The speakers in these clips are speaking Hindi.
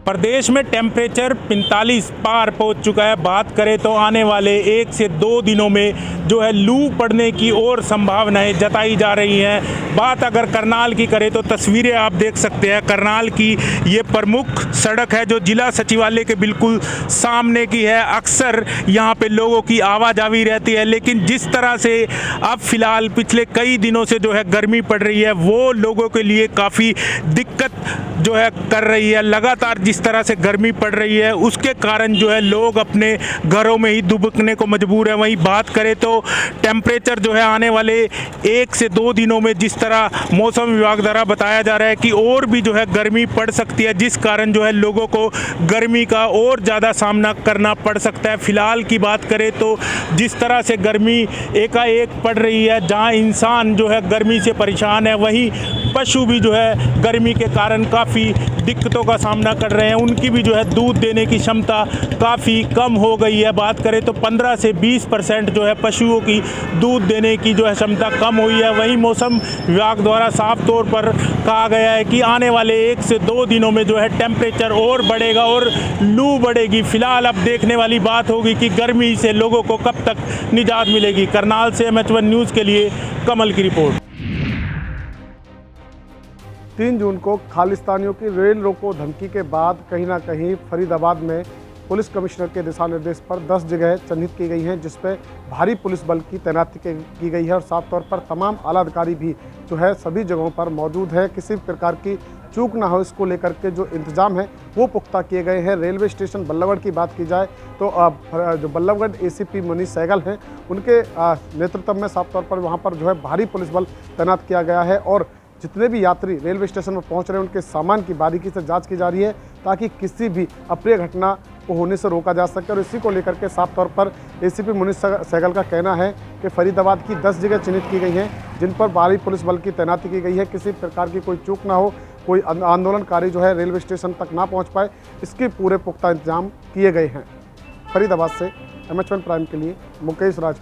प्रदेश में टेम्परेचर 45 पार पहुंच चुका है। बात करें तो आने वाले 1 से 2 दिनों में जो है लू पड़ने की और संभावनाएं जताई जा रही हैं। बात अगर करनाल की करें तो तस्वीरें आप देख सकते हैं। करनाल की ये प्रमुख सड़क है जो जिला सचिवालय के बिल्कुल सामने की है। अक्सर यहाँ पे लोगों की आवाजाही रहती है, लेकिन जिस तरह से अब फिलहाल पिछले कई दिनों से जो है गर्मी पड़ रही है वो लोगों के लिए काफ़ी दिक्कत जो है कर रही है। लगातार जिस तरह से गर्मी पड़ रही है उसके कारण जो है लोग अपने घरों में ही दुबकने को मजबूर है। वहीं बात करें तो टेम्परेचर जो है आने वाले 1 से 2 दिनों में जिस तरह मौसम विभाग द्वारा बताया जा रहा है कि और भी जो है गर्मी पड़ सकती है, जिस कारण जो है लोगों को गर्मी का और ज़्यादा सामना करना पड़ सकता है। फिलहाल की बात करें तो जिस तरह से गर्मी एकाएक पड़ रही है, जहाँ इंसान जो है गर्मी से परेशान है, वहीं पशु भी जो है गर्मी के कारण काफ़ी दिक्कतों का सामना कर रहे हैं। उनकी भी जो है दूध देने की क्षमता काफ़ी कम हो गई है। बात करें तो 15 से 20% जो है पशुओं की दूध देने की जो है क्षमता कम हुई है। वहीं मौसम विभाग द्वारा साफ तौर पर कहा गया है कि आने वाले 1 से 2 दिनों में जो है टेम्परेचर और बढ़ेगा और लू बढ़ेगी। फिलहाल अब देखने वाली बात होगी कि गर्मी से लोगों को कब तक निजात मिलेगी। करनाल से MH1 न्यूज़ के लिए कमल की रिपोर्ट। 3 जून को खालिस्तानियों की रेल रोको धमकी के बाद कहीं ना कहीं फरीदाबाद में पुलिस कमिश्नर के दिशा निर्देश पर 10 जगह चिन्हित की गई हैं, जिसपे भारी पुलिस बल की तैनाती की गई है और साफ तौर पर तमाम आला अधिकारी भी जो है सभी जगहों पर मौजूद है। किसी प्रकार की चूक ना हो, इसको लेकर के जो इंतजाम है वो पुख्ता किए गए हैं। रेलवे स्टेशन बल्लभगढ़ की बात की जाए तो जो बल्लभगढ़ ACP मनीष सहगल हैं, उनके नेतृत्व में साफ तौर पर वहाँ पर जो है भारी पुलिस बल तैनात किया गया है और जितने भी यात्री रेलवे स्टेशन पर पहुंच रहे हैं उनके सामान की बारीकी से जांच की जा रही है ताकि किसी भी अप्रिय घटना को होने से रोका जा सके। और इसी को लेकर के साफ तौर पर ACP मनीष सहगल का कहना है कि फरीदाबाद की 10 जगह चिन्हित की गई हैं जिन पर भारी पुलिस बल की तैनाती की गई है। किसी प्रकार की कोई चूक ना हो, कोई आंदोलनकारी जो है रेलवे स्टेशन तक ना पहुँच पाए, इसके पूरे पुख्ता इंतजाम किए गए हैं। फरीदाबाद से MH1 प्राइम के लिए मुकेश राज।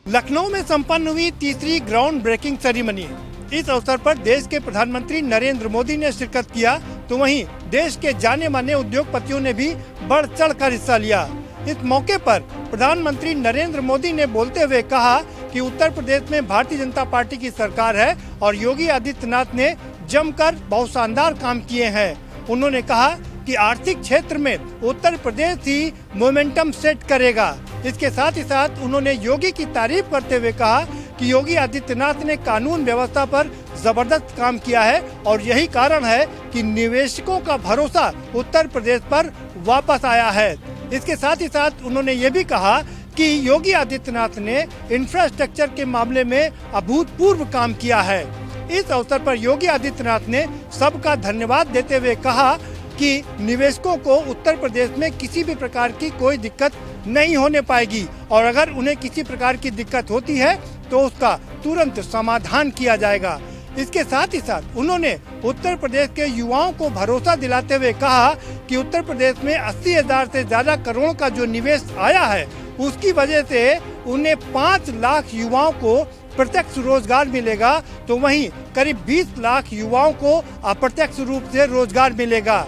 लखनऊ में संपन्न हुई तीसरी ग्राउंड ब्रेकिंग सेरेमनी। इस अवसर पर देश के प्रधानमंत्री नरेंद्र मोदी ने शिरकत किया, तो वहीं देश के जाने माने उद्योगपतियों ने भी बढ़ चढ़कर हिस्सा लिया। इस मौके पर प्रधानमंत्री नरेंद्र मोदी ने बोलते हुए कहा कि उत्तर प्रदेश में भारतीय जनता पार्टी की सरकार है और योगी आदित्यनाथ ने जमकर बहुत शानदार काम किए हैं। उन्होंने कहा कि आर्थिक क्षेत्र में उत्तर प्रदेश ही मोमेंटम सेट करेगा। इसके साथ ही साथ उन्होंने योगी की तारीफ करते हुए कहा कि योगी आदित्यनाथ ने कानून व्यवस्था पर जबरदस्त काम किया है और यही कारण है कि निवेशकों का भरोसा उत्तर प्रदेश पर वापस आया है। इसके साथ ही साथ उन्होंने ये भी कहा कि योगी आदित्यनाथ ने इंफ्रास्ट्रक्चर के मामले में अभूतपूर्व काम किया है। इस अवसर पर योगी आदित्यनाथ ने सबका धन्यवाद देते हुए कहा कि निवेशकों को उत्तर प्रदेश में किसी भी प्रकार की कोई दिक्कत नहीं होने पाएगी और अगर उन्हें किसी प्रकार की दिक्कत होती है तो उसका तुरंत समाधान किया जाएगा। इसके साथ ही साथ उन्होंने उत्तर प्रदेश के युवाओं को भरोसा दिलाते हुए कहा कि उत्तर प्रदेश में 80,000 से ज्यादा करोड़ का जो निवेश आया है उसकी वजह से उन्हें 5 लाख युवाओं को प्रत्यक्ष रोजगार मिलेगा, तो वहीं करीब 20 लाख युवाओं को अप्रत्यक्ष रूप से रोजगार मिलेगा।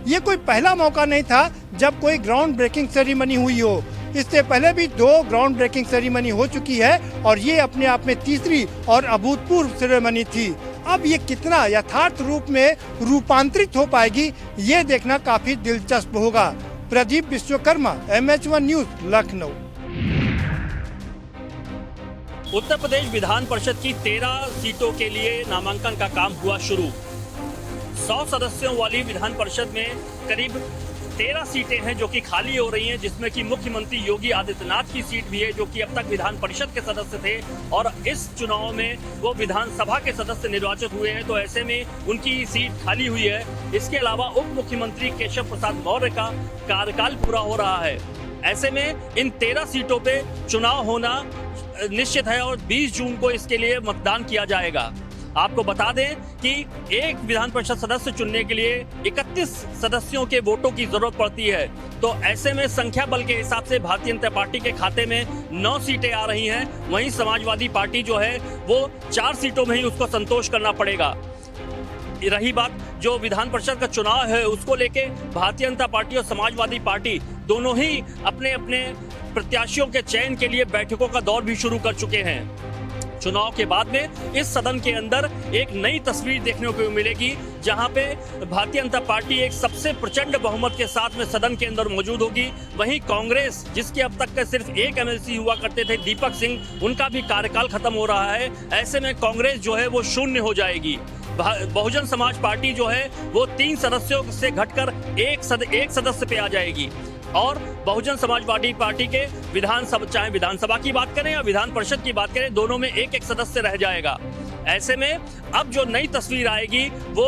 ये कोई पहला मौका नहीं था जब कोई ग्राउंड ब्रेकिंग सेरेमनी हुई हो। इससे पहले भी 2 ग्राउंड ब्रेकिंग सेरेमनी हो चुकी है और ये अपने आप में तीसरी और अभूतपूर्व सेरेमनी थी। अब ये कितना यथार्थ रूप में रूपांतरित हो पाएगी ये देखना काफी दिलचस्प होगा। Pradeep Vishwakarma, MH1 news, Lucknow. उत्तर प्रदेश विधान परिषद की 13 सीटों के लिए नामांकन का काम हुआ शुरू। 100 सदस्यों वाली विधान परिषद में करीब 13 सीटें हैं जो कि खाली हो रही हैं, जिसमें कि मुख्यमंत्री योगी आदित्यनाथ की सीट भी है जो कि अब तक विधान परिषद के सदस्य थे और इस चुनाव में वो विधानसभा के सदस्य निर्वाचित हुए हैं, तो ऐसे में उनकी सीट खाली हुई है। इसके अलावा उप मुख्यमंत्री केशव प्रसाद मौर्य का कार्यकाल पूरा हो रहा है। ऐसे में इन 13 सीटों पे चुनाव होना निश्चित है और 20 जून को इसके लिए मतदान किया जाएगा। आपको बता दें कि एक विधान परिषद सदस्य चुनने के लिए 31 सदस्यों के वोटों की जरूरत पड़ती है। तो ऐसे में संख्या बल के हिसाब से भारतीय जनता पार्टी के खाते में 9 सीटें आ रही हैं। वहीं समाजवादी पार्टी जो है वो 4 सीटों में ही उसको संतोष करना पड़ेगा। रही बात जो विधान परिषद का चुनाव है उसको लेके भारतीय जनता पार्टी और समाजवादी पार्टी दोनों ही अपने अपने प्रत्याशियों के चयन के लिए बैठकों का दौर भी शुरू कर चुके हैं। चुनाव के बाद में इस सदन के अंदर एक नई तस्वीर देखने को मिलेगी, जहां पे भारतीय जनता पार्टी एक सबसे प्रचंड बहुमत के साथ में सदन के अंदर मौजूद होगी। वहीं कांग्रेस, जिसके अब तक के सिर्फ एक एमएलसी हुआ करते थे दीपक सिंह, उनका भी कार्यकाल खत्म हो रहा है। ऐसे में कांग्रेस जो है वो शून्य हो जाएगी। बहुजन समाज पार्टी जो है वो 3 सदस्यों से घटकर एक सदस्य पे आ जाएगी और बहुजन समाजवादी पार्टी के चाहे विधानसभा की बात करें या विधान परिषद की बात करें, दोनों में एक सदस्य रह जाएगा। ऐसे में अब जो नई तस्वीर आएगी वो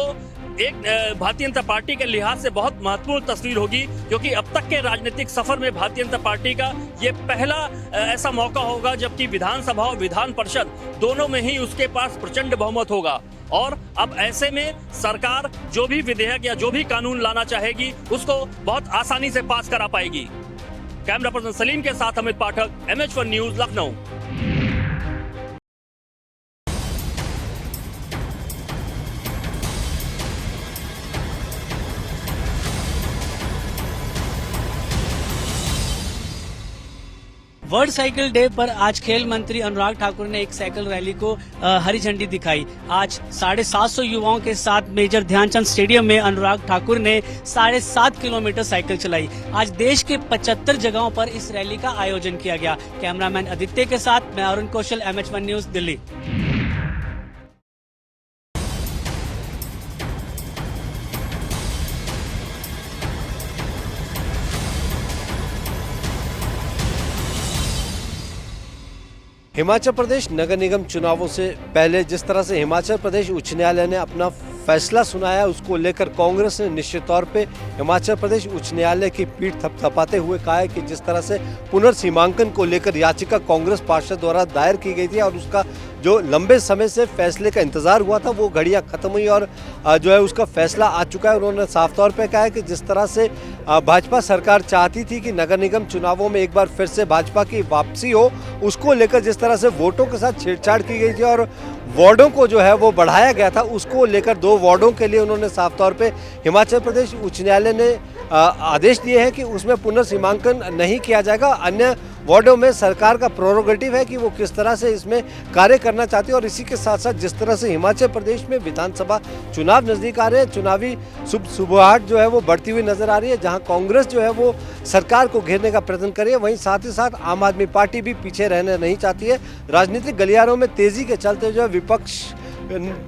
एक भारतीय जनता पार्टी के लिहाज से बहुत महत्वपूर्ण तस्वीर होगी, क्योंकि अब तक के राजनीतिक सफर में भारतीय जनता पार्टी का ये पहला ऐसा मौका होगा जबकि विधानसभा और विधान परिषद दोनों में ही उसके पास प्रचंड बहुमत होगा। और अब ऐसे में सरकार जो भी विधेयक या जो भी कानून लाना चाहेगी उसको बहुत आसानी से पास करा पाएगी। कैमरा पर्सन सलीम के साथ अमित पाठक, MH1 news, Lucknow. World cycle day पर आज खेल मंत्री अनुराग ठाकुर ने एक साइकिल रैली को हरी झंडी दिखाई। आज 750 युवाओं के साथ मेजर ध्यानचंद स्टेडियम में अनुराग ठाकुर ने 7.5 किलोमीटर साइकिल चलाई। आज देश के 75 जगहों पर इस रैली का आयोजन किया गया। कैमरामैन आदित्य के साथ मैं अरुण कौशल, MH1 न्यूज, दिल्ली। हिमाचल प्रदेश नगर निगम चुनावों से पहले जिस तरह से हिमाचल प्रदेश उच्च न्यायालय ने अपना फैसला सुनाया, उसको लेकर कांग्रेस ने निश्चित तौर पे हिमाचल प्रदेश उच्च न्यायालय की पीठ थपथपाते हुए कहा है कि जिस तरह से पुनर्सीमांकन को लेकर याचिका कांग्रेस पार्षद द्वारा दायर की गई थी और उसका जो लंबे समय से फैसले का इंतजार हुआ था वो घड़ियां खत्म हुई और जो है उसका फैसला आ चुका है। उन्होंने साफ तौर पे कहा है कि जिस तरह से भाजपा सरकार चाहती थी कि नगर निगम चुनावों में एक बार फिर से भाजपा की वापसी हो, उसको लेकर जिस तरह से वोटों के साथ छेड़छाड़ की गई थी और वार्डों को जो है वो बढ़ाया गया था, उसको लेकर 2 वार्डों के लिए उन्होंने साफ तौर पे हिमाचल प्रदेश उच्च न्यायालय ने आदेश दिए हैं कि उसमें पुनर्सीमांकन नहीं किया जाएगा। अन्य वार्डों में सरकार का प्रोरोगेटिव है कि वो किस तरह से इसमें कार्य करना चाहती है। और इसी के साथ साथ जिस तरह से हिमाचल प्रदेश में विधानसभा चुनाव नजदीक आ रहे हैं, चुनावी सुबुहाट जो है वो बढ़ती हुई नजर आ रही है, जहां कांग्रेस जो है वो सरकार को घेरने का प्रयत्न कर रही है, वहीं साथ ही साथ आम आदमी पार्टी भी पीछे रहना नहीं चाहती है। राजनीतिक गलियारों में तेजी के चलते जो है विपक्ष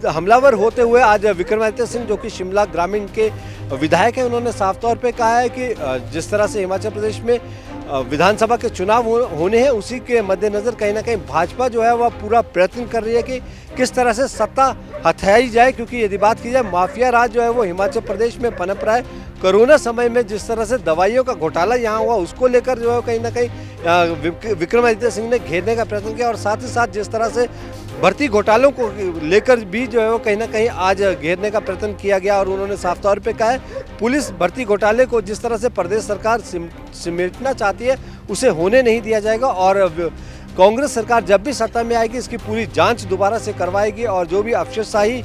हमलावर होते हुए आज विक्रमादित्य सिंह जो कि शिमला ग्रामीण के विधायक हैं, उन्होंने साफ तौर पे कहा है कि जिस तरह से हिमाचल प्रदेश में विधानसभा के चुनाव होने हैं, उसी के मद्देनजर कहीं ना कहीं भाजपा जो है वह पूरा प्रयत्न कर रही है कि किस तरह से सत्ता हथियाई जाए, क्योंकि यदि बात की जाए माफिया राज जो है वो हिमाचल प्रदेश में पनप रहा है। कोरोना समय में जिस तरह से दवाइयों का घोटाला यहाँ हुआ, उसको लेकर जो है कहीं ना कहीं विक्रमादित्य सिंह ने घेरने का प्रयत्न किया और साथ ही साथ जिस तरह से भर्ती घोटालों को लेकर भी जो है वो कहीं ना कहीं आज घेरने का प्रयत्न किया गया। और उन्होंने साफ तौर पे कहा है पुलिस भर्ती घोटाले को जिस तरह से प्रदेश सरकार सिमटना चाहती है उसे होने नहीं दिया जाएगा और कांग्रेस सरकार जब भी सत्ता में आएगी इसकी पूरी जांच दोबारा से करवाएगी और जो भी अफसरशाही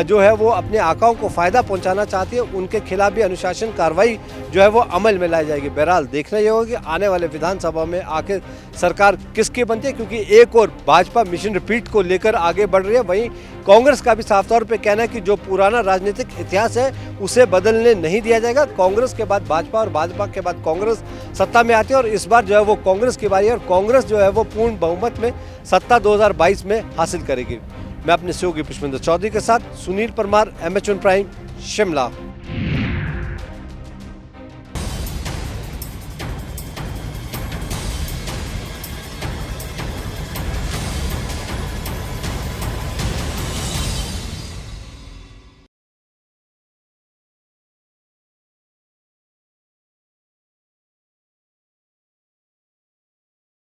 जो है वो अपने आकाओं को फायदा पहुंचाना चाहती है उनके खिलाफ भी अनुशासन कार्रवाई जो है वो अमल में लाई जाएगी। बहरहाल देखना ये होगा कि आने वाले विधानसभा में आखिर सरकार किसकी बनती है, क्योंकि एक और भाजपा मिशन रिपीट को लेकर आगे बढ़ रही है, वहीं कांग्रेस का भी साफ तौर पे कहना है कि जो पुराना राजनीतिक इतिहास है उसे बदलने नहीं दिया जाएगा। कांग्रेस के बाद भाजपा और भाजपा के बाद कांग्रेस सत्ता में आती है और इस बार जो है वो कांग्रेस की बारी है और कांग्रेस जो है वो पूर्ण बहुमत में सत्ता 2022 में हासिल करेगी। मैं अपने सहयोगी पुष्पेंद्र चौधरी के साथ सुनील परमार, MH1 प्राइम, शिमला।